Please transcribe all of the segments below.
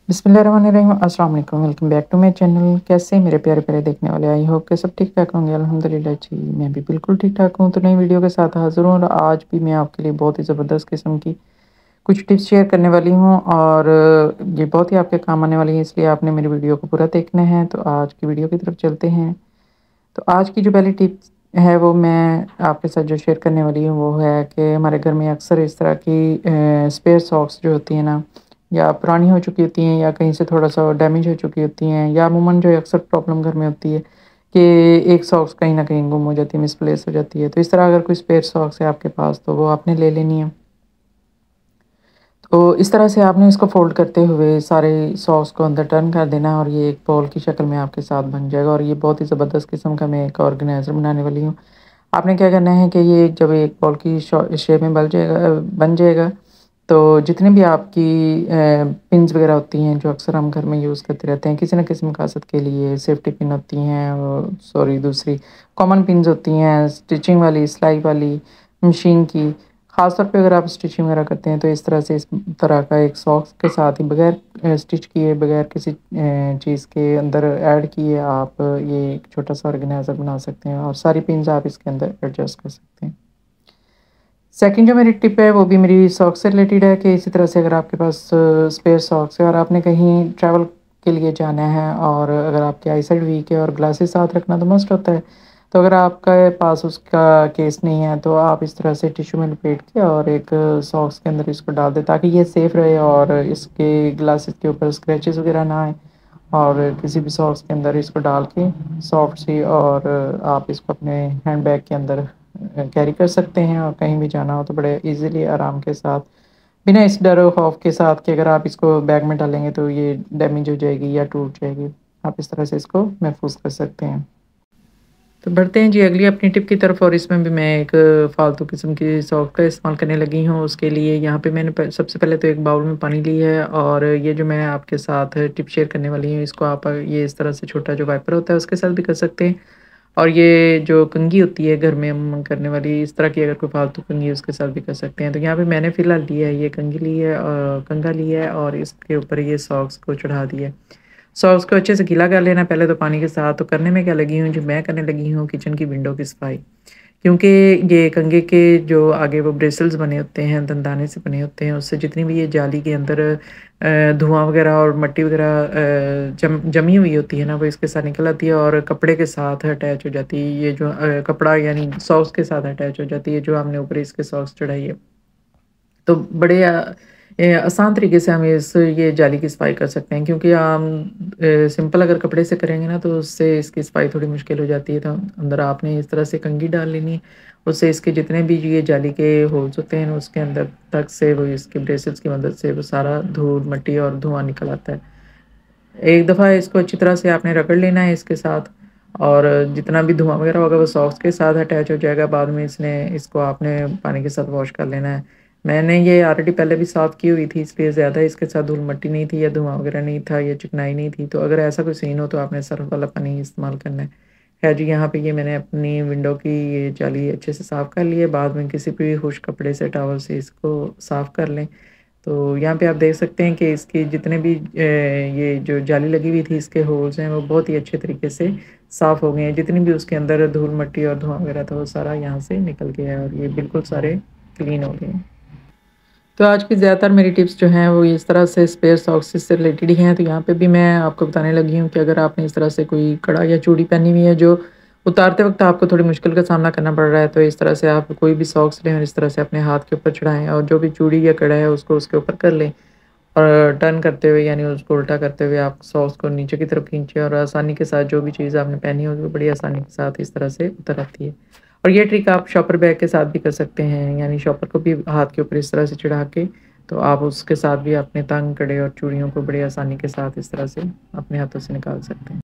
बिस्मिल्लाहिर्रहमानिर्रहीम। अस्सलाम वालेकुम, welcome back to my channel. कैसे मेरे प्यारे प्यारे देखने वाले, आई होप के सब ठीक ठाक होंगे। अल्हम्दुलिल्लाह जी, मैं भी बिल्कुल ठीक ठाक हूँ। तो नई वीडियो के साथ हाज़िर हूँ और आज भी मैं आपके लिए बहुत ही ज़बरदस्त किस्म की कुछ टिप्स शेयर करने वाली हूँ और ये बहुत ही आपके काम आने वाली है, इसलिए आपने मेरी वीडियो को पूरा देखना है। तो आज की वीडियो की तरफ चलते हैं। तो आज की जो पहली टिप्स है वो मैं आपके साथ जो शेयर करने वाली हूँ वो है कि हमारे घर में अक्सर इस तरह की स्पेयर सॉक्स जो होती हैं ना, या पुरानी हो चुकी होती हैं या कहीं से थोड़ा सा डैमेज हो चुकी होती हैं, या अमूमन जो है अक्सर प्रॉब्लम घर में होती है कि एक सॉक्स कहीं ना कहीं गुम हो जाती है, मिसप्लेस हो जाती है। तो इस तरह अगर कोई स्पेयर सॉक्स है आपके पास तो वो आपने ले लेनी है। तो इस तरह से आपने इसको फ़ोल्ड करते हुए सारे सॉस को अंदर टर्न कर देना है और ये एक बॉल की शक्ल में आपके साथ बन जाएगा। और ये बहुत ही ज़बरदस्त किस्म का मैं एक ऑर्गेनाइज़र बनाने वाली हूँ। आपने क्या करना है कि ये जब एक बॉल की शेप में बन जाएगा, तो जितनी भी आपकी पिन्स वगैरह होती हैं जो अक्सर हम घर में यूज़ करते रहते हैं, किसी न किसी मकसद के लिए सेफ्टी पिन होती हैं, सॉरी दूसरी कॉमन पिन्स होती हैं, स्टिचिंग वाली, सिलाई वाली, मशीन की। ख़ास तौर पे अगर आप स्टिचिंग वगैरह करते हैं तो इस तरह से इस तरह का एक सॉक्स के साथ ही बगैर स्टिच किए, बगैर किसी चीज़ के अंदर ऐड किए आप ये एक छोटा-सा ऑर्गेनाइज़र बना सकते हैं और सारी पिन्स आप इसके अंदर एडजस्ट कर सकते हैं। सेकंड जो मेरी टिप है वो भी मेरी सॉक्स से रिलेटेड है कि इसी तरह से अगर आपके पास स्पेयर सॉक्स है और आपने कहीं ट्रैवल के लिए जाना है और अगर आपकी आई साइट वीक है और ग्लासेस साथ रखना तो मस्ट होता है। तो अगर आपके पास उसका केस नहीं है तो आप इस तरह से टिश्यू में लपेट के और एक सॉक्स के अंदर इसको डाल दें ताकि ये सेफ़ रहे और इसके ग्लासेस के ऊपर स्क्रैचेस वगैरह ना आए। और किसी भी सॉक्स के अंदर इसको डाल के सॉफ्ट सी और आप इसको अपने हैंड बैग के अंदर कैरी कर सकते हैं और कहीं भी जाना हो तो बड़े इजीली आराम के साथ, बिना इस डर और खौफ के साथ कि अगर आप इसको बैग में डालेंगे तो ये डैमेज हो जाएगी या टूट जाएगी, आप इस तरह से इसको महफूज कर सकते हैं। तो बढ़ते हैं जी अगली अपनी टिप की तरफ और इसमें भी मैं एक फालतू किस्म की सॉस का इस्तेमाल करने लगी हूँ। उसके लिए यहाँ पे मैंने सबसे पहले तो एक बाउल में पानी ली है और ये जो मैं आपके साथ टिप शेयर करने वाली हूँ इसको आप ये इस तरह से छोटा जो वाइपर होता है उसके साथ भी कर सकते हैं। और ये जो कंघी होती है घर में हम करने वाली, इस तरह की अगर कोई फालतू कंघी है उसके साथ भी कर सकते हैं। तो यहाँ पे मैंने फ़िलहाल लिया है, ये कंघी ली है और कंघा लिया है और इसके ऊपर ये सॉक्स को चढ़ा दिया है। सॉक्स को अच्छे से गीला कर लेना पहले तो पानी के साथ। तो करने में क्या लगी हूँ, जो मैं करने लगी हूँ किचन की विंडो की सफाई। क्योंकि ये कंघे के जो आगे वो ब्रेसल्स बने होते हैं, दंदाने से बने होते हैं, उससे जितनी भी ये जाली के अंदर धुआँ वगैरह और मिट्टी वगैरह जमी हुई होती है ना, वो इसके साथ निकल आती है और कपड़े के साथ अटैच हो जाती है। ये जो कपड़ा यानी सॉक्स के साथ अटैच हो जाती है, जो हमने ऊपर इसके सॉक्स चढ़ाई है। तो बड़े आसान तरीके से हम इस ये जाली की सफाई कर सकते हैं, क्योंकि हम सिंपल अगर कपड़े से करेंगे ना तो उससे इसकी सफाई थोड़ी मुश्किल हो जाती है। तो अंदर आपने इस तरह से कंघी डाल लेनी है, उससे इसके जितने भी ये जाली के होल्स होते हैं ना उसके अंदर तक से वो इसके ब्रेसल्स की मदद से वो सारा धूल मिट्टी और धुआं निकल आता है। एक दफ़ा इसको अच्छी तरह से आपने रगड़ लेना है इसके साथ और जितना भी धुआँ वगैरह होगा वो सॉक्स के साथ अटैच हो जाएगा। बाद में इसको आपने पानी के साथ वॉश कर लेना है। मैंने ये ऑलरेडी पहले भी साफ़ की हुई थी, इसलिए ज़्यादा इसके साथ धूल-मिट्टी नहीं थी या धुआँ वगैरह नहीं था या चिकनाई नहीं थी। तो अगर ऐसा कोई सीन हो तो आपने सर्फ़ वाला पानी इस्तेमाल करना है। खैर जी, यहाँ पे ये मैंने अपनी विंडो की ये जाली अच्छे से साफ़ कर ली है। बाद में किसी भी खुश्क कपड़े से, टॉवल से इसको साफ़ कर लें। तो यहाँ पे आप देख सकते हैं कि इसके जितने भी ये जो जाली लगी हुई थी इसके होल्स हैं वो बहुत ही अच्छे तरीके से साफ़ हो गए हैं। जितनी भी उसके अंदर धूल मिट्टी और धुआँ वगैरह था वो सारा यहाँ से निकल गया है और ये बिल्कुल सारे क्लीन हो गए हैं। तो आज की ज़्यादातर मेरी टिप्स जो हैं वो इस तरह से स्पेयर सॉक्स से रिलेटेड ही हैं। तो यहाँ पे भी मैं आपको बताने लगी हूँ कि अगर आपने इस तरह से कोई कड़ा या चूड़ी पहनी हुई है जो उतारते वक्त आपको थोड़ी मुश्किल का सामना करना पड़ रहा है, तो इस तरह से आप कोई भी सॉक्स लें और इस तरह से अपने हाथ के ऊपर चढ़ाएं और जो भी चूड़ी या कड़ा है उसको उसके ऊपर कर लें और टर्न करते हुए यानी उसको उल्टा करते हुए आप सॉक्स को नीचे की तरफ खींचे और आसानी के साथ जो भी चीज़ आपने पहनी होगी वो बड़ी आसानी के साथ इस तरह से उतर आती है। और ये ट्रिक आप शॉपर बैग के साथ भी कर सकते हैं, यानी शॉपर को भी हाथ के ऊपर इस तरह से चढ़ा के तो आप उसके साथ भी अपने तंग कड़े और चूड़ियों को बड़ी आसानी के साथ इस तरह से अपने हाथों से निकाल सकते हैं।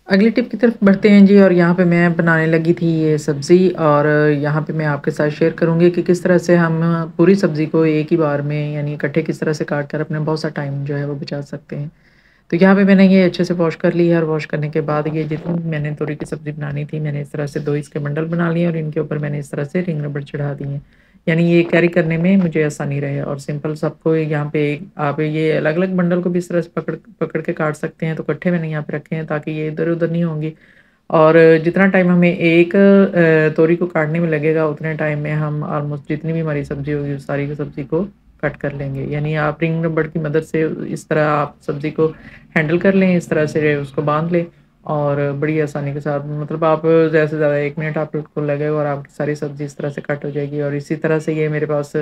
अगली टिप की तरफ बढ़ते हैं जी और यहाँ पे मैं बनाने लगी थी ये सब्ज़ी और यहाँ पे मैं आपके साथ शेयर करूँगी कि किस तरह से हम पूरी सब्ज़ी को एक ही बार में यानी इकट्ठे किस तरह से काट कर अपने बहुत सा टाइम जो है वो बचा सकते हैं। तो यहाँ पे मैंने ये अच्छे से वॉश कर ली है और वॉश करने के बाद ये जितनी भी मैंने तोरी की सब्ज़ी बनानी थी मैंने इस तरह से 2 इसके बंडल बना लिए और इनके ऊपर मैंने इस तरह से रिंग रबड़ चढ़ा दी है। यानी ये कैरी करने में मुझे आसानी रहे और सिंपल सबको यहाँ पे आप ये अलग-अलग बंडल को भी इस तरह से पकड़ पकड़ के काट सकते हैं, तो इकट्ठे मैंने यहाँ पे रखे हैं ताकि ये इधर-उधर नहीं होंगी। और जितना टाइम हमें एक तोरी को काटने में लगेगा, उतने टाइम में हम ऑलमोस्ट जितनी भी हमारी सब्ज़ी होगी, उस सारी की सब्ज़ी को कट कर लेंगे। यानी आप रिंग रबड़ की मदद से इस तरह आप सब्ज़ी को हैंडल कर लें, इस तरह से उसको बाँध लें और बड़ी आसानी के साथ मतलब आप ज़्यादा से ज़्यादा 1 मिनट आपको लगेगा और आपकी सारी सब्ज़ी इस तरह से कट हो जाएगी। और इसी तरह से ये मेरे पास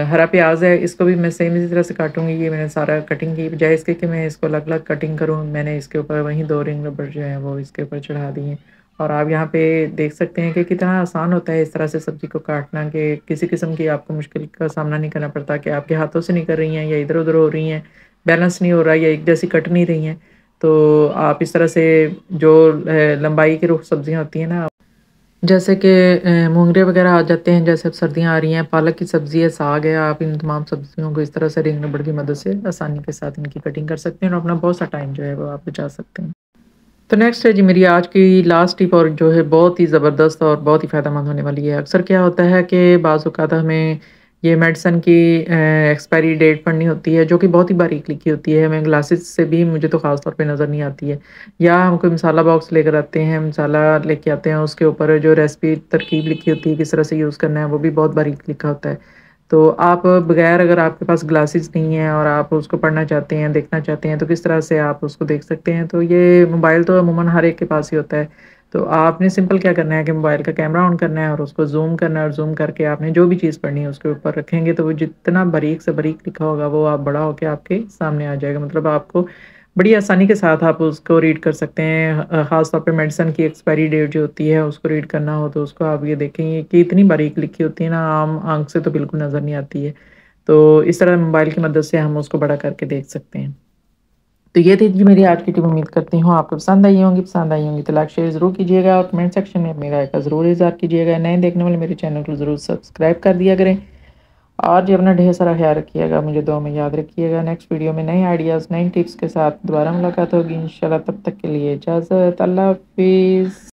हरा प्याज़ है, इसको भी मैं सेम इसी तरह से काटूँगी। ये मैंने सारा कटिंग की, बजाय इसके कि मैं इसको अलग-अलग कटिंग करूँ, मैंने इसके ऊपर वहीं 2 रिंग रबड़ जो हैं वो इसके ऊपर चढ़ा दी हैं। और आप यहाँ पे देख सकते हैं कि कितना आसान होता है इस तरह से सब्ज़ी को काटना, कि किसी किस्म की आपको मुश्किल का सामना नहीं करना पड़ता कि आपके हाथों से निकल रही हैं या इधर-उधर हो रही हैं, बैलेंस नहीं हो रहा या एक जैसी कट नहीं रही हैं। तो आप इस तरह से जो लंबाई की रुख सब्ज़ियाँ होती हैं ना, जैसे कि मोंगरे वगैरह आ जाते हैं, जैसे अब सर्दियाँ आ रही हैं, पालक की सब्ज़ी है, साग है, आप इन तमाम सब्जियों को इस तरह से रिंग रबड़ की मदद से आसानी के साथ इनकी कटिंग कर सकते हैं और अपना बहुत सा टाइम जो है वो आप बचा सकते हैं। तो नेक्स्ट है जी मेरी आज की लास्ट टिप, और जो है बहुत ही ज़बरदस्त और बहुत ही फ़ायदेमंद होने वाली है। अक्सर क्या होता है कि बाज़ औक़ात हमें ये मेडिसिन की एक्सपायरी डेट पढ़नी होती है, जो कि बहुत ही बारीक लिखी होती है। हमें ग्लासेस से भी मुझे तो ख़ास तौर पे नज़र नहीं आती है। या हम कोई मसाला बॉक्स लेकर आते हैं, मसाला लेके आते हैं, उसके ऊपर जो रेसिपी तरकीब लिखी होती है, किस तरह से यूज़ करना है, वो भी बहुत बारीक लिखा होता है। तो आप बगैर, अगर आपके पास ग्लासेस नहीं है और आप उसको पढ़ना चाहते हैं, देखना चाहते हैं, तो किस तरह से आप उसको देख सकते हैं। तो ये मोबाइल तो अमूमन हर एक के पास ही होता है। तो आपने सिंपल क्या करना है कि मोबाइल का कैमरा ऑन करना है और उसको ज़ूम करना है, और ज़ूम करके आपने जो भी चीज़ पढ़नी है उसके ऊपर रखेंगे, तो वो जितना बारीक से बारीक लिखा होगा वो आप बड़ा होके आपके सामने आ जाएगा। मतलब आपको बड़ी आसानी के साथ आप उसको रीड कर सकते हैं। ख़ास तौर पे मेडिसिन की एक्सपायरी डेट जो होती है उसको रीड करना हो, तो उसको आप ये देखेंगे कि इतनी बारीक लिखी होती है ना, आम आँख से तो बिल्कुल नज़र नहीं आती है। तो इस तरह मोबाइल की मदद से हम उसको बड़ा करके देख सकते हैं। तो ये थी जी मेरी आज की टिप। उम्मीद करती हूँ आपको पसंद आई होंगी तो लाइक शेयर ज़रूर कीजिएगा और कमेंट सेक्शन में अपनी राय का ज़रूर इज़हार कीजिएगा। नए देखने वाले मेरे चैनल को ज़रूर सब्सक्राइब कर दिया करें और जी अपना ढेर सारा ख्याल रखिएगा, मुझे दुआ में याद रखिएगा। नेक्स्ट वीडियो में नए आइडियाज़, नई टिप्स के साथ दोबारा मुलाकात होगी इंशाल्लाह। तब तक के लिए इजाज़त, अल्लाह हाफ़िज़।